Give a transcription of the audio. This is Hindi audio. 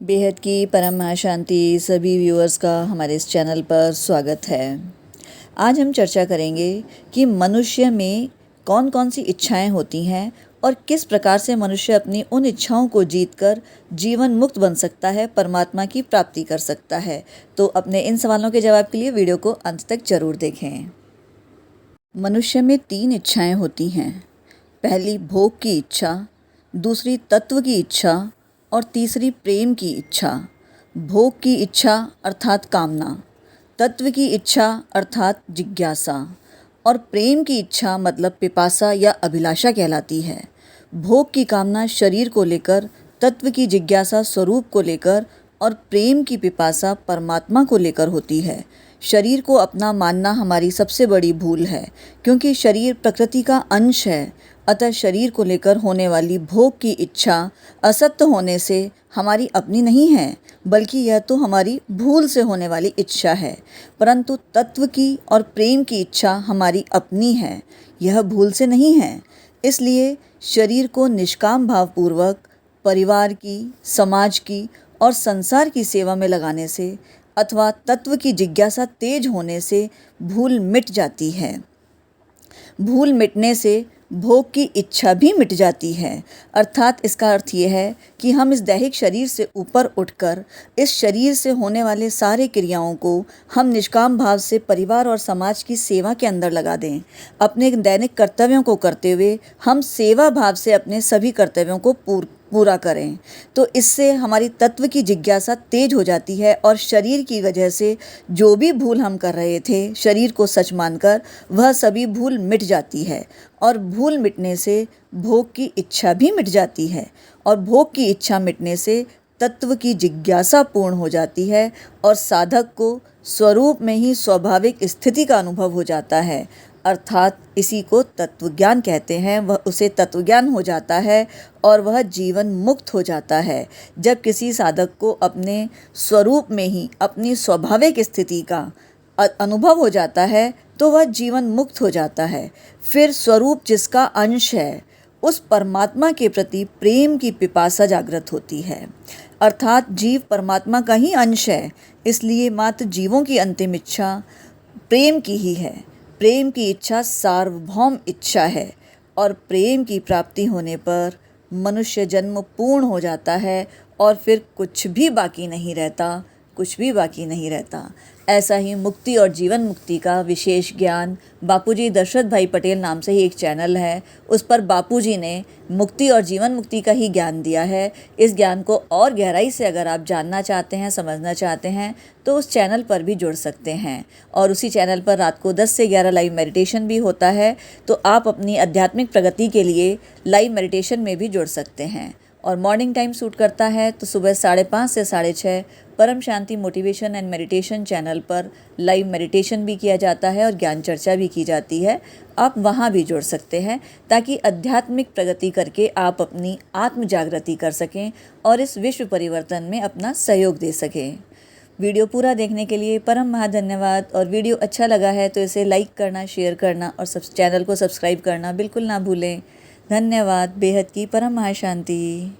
बेहद की परम महाशांति सभी व्यूअर्स का हमारे इस चैनल पर स्वागत है। आज हम चर्चा करेंगे कि मनुष्य में कौन कौन सी इच्छाएं होती हैं और किस प्रकार से मनुष्य अपनी उन इच्छाओं को जीतकर जीवन मुक्त बन सकता है, परमात्मा की प्राप्ति कर सकता है। तो अपने इन सवालों के जवाब के लिए वीडियो को अंत तक जरूर देखें। मनुष्य में 3 इच्छाएं होती हैं। पहली भोग की इच्छा, दूसरी तत्व की इच्छा और तीसरी प्रेम की इच्छा। भोग की इच्छा अर्थात कामना, तत्व की इच्छा अर्थात जिज्ञासा और प्रेम की इच्छा मतलब पिपासा या अभिलाषा कहलाती है। भोग की कामना शरीर को लेकर, तत्व की जिज्ञासा स्वरूप को लेकर और प्रेम की पिपासा परमात्मा को लेकर होती है। शरीर को अपना मानना हमारी सबसे बड़ी भूल है, क्योंकि शरीर प्रकृति का अंश है। अतः शरीर को लेकर होने वाली भोग की इच्छा असत्य होने से हमारी अपनी नहीं है, बल्कि यह तो हमारी भूल से होने वाली इच्छा है। परंतु तत्व की और प्रेम की इच्छा हमारी अपनी है, यह भूल से नहीं है। इसलिए शरीर को निष्काम भावपूर्वक परिवार की, समाज की और संसार की सेवा में लगाने से अथवा तत्व की जिज्ञासा तेज होने से भूल मिट जाती है। भूल मिटने से भोग की इच्छा भी मिट जाती है। अर्थात इसका अर्थ ये है कि हम इस दैहिक शरीर से ऊपर उठकर इस शरीर से होने वाले सारे क्रियाओं को हम निष्काम भाव से परिवार और समाज की सेवा के अंदर लगा दें। अपने दैनिक कर्तव्यों को करते हुए हम सेवा भाव से अपने सभी कर्तव्यों को पूरा करें। तो इससे हमारी तत्व की जिज्ञासा तेज हो जाती है और शरीर की वजह से जो भी भूल हम कर रहे थे, शरीर को सच मानकर, वह सभी भूल मिट जाती है। और भूल मिटने से भोग की इच्छा भी मिट जाती है और भोग की इच्छा मिटने से तत्व की जिज्ञासा पूर्ण हो जाती है और साधक को स्वरूप में ही स्वाभाविक स्थिति का अनुभव हो जाता है। अर्थात इसी को तत्वज्ञान कहते हैं। वह उसे तत्वज्ञान हो जाता है और वह जीवन मुक्त हो जाता है। जब किसी साधक को अपने स्वरूप में ही अपनी स्वाभाविक स्थिति का अनुभव हो जाता है तो वह जीवन मुक्त हो जाता है। फिर स्वरूप जिसका अंश है, उस परमात्मा के प्रति प्रेम की पिपासा जागृत होती है। अर्थात जीव परमात्मा का ही अंश है, इसलिए मात्र जीवों की अंतिम इच्छा प्रेम की ही है। प्रेम की इच्छा सार्वभौम इच्छा है और प्रेम की प्राप्ति होने पर मनुष्य जन्म पूर्ण हो जाता है और फिर कुछ भी बाकी नहीं रहता, कुछ भी बाकी नहीं रहता। ऐसा ही मुक्ति और जीवन मुक्ति का विशेष ज्ञान बापूजी दशरथ भाई पटेल नाम से ही एक चैनल है, उस पर बापूजी ने मुक्ति और जीवन मुक्ति का ही ज्ञान दिया है। इस ज्ञान को और गहराई से अगर आप जानना चाहते हैं, समझना चाहते हैं तो उस चैनल पर भी जुड़ सकते हैं। और उसी चैनल पर रात को 10 से 11 लाइव मेडिटेशन भी होता है, तो आप अपनी आध्यात्मिक प्रगति के लिए लाइव मेडिटेशन में भी जुड़ सकते हैं। और मॉर्निंग टाइम सूट करता है तो सुबह 5:30 से 6:30 परम शांति मोटिवेशन एंड मेडिटेशन चैनल पर लाइव मेडिटेशन भी किया जाता है और ज्ञान चर्चा भी की जाती है। आप वहाँ भी जुड़ सकते हैं ताकि आध्यात्मिक प्रगति करके आप अपनी आत्म जागृति कर सकें और इस विश्व परिवर्तन में अपना सहयोग दे सकें। वीडियो पूरा देखने के लिए परम महाधन्यवाद। और वीडियो अच्छा लगा है तो इसे लाइक करना, शेयर करना और चैनल को सब्सक्राइब करना बिल्कुल ना भूलें। धन्यवाद। बेहद की परम महाशांति।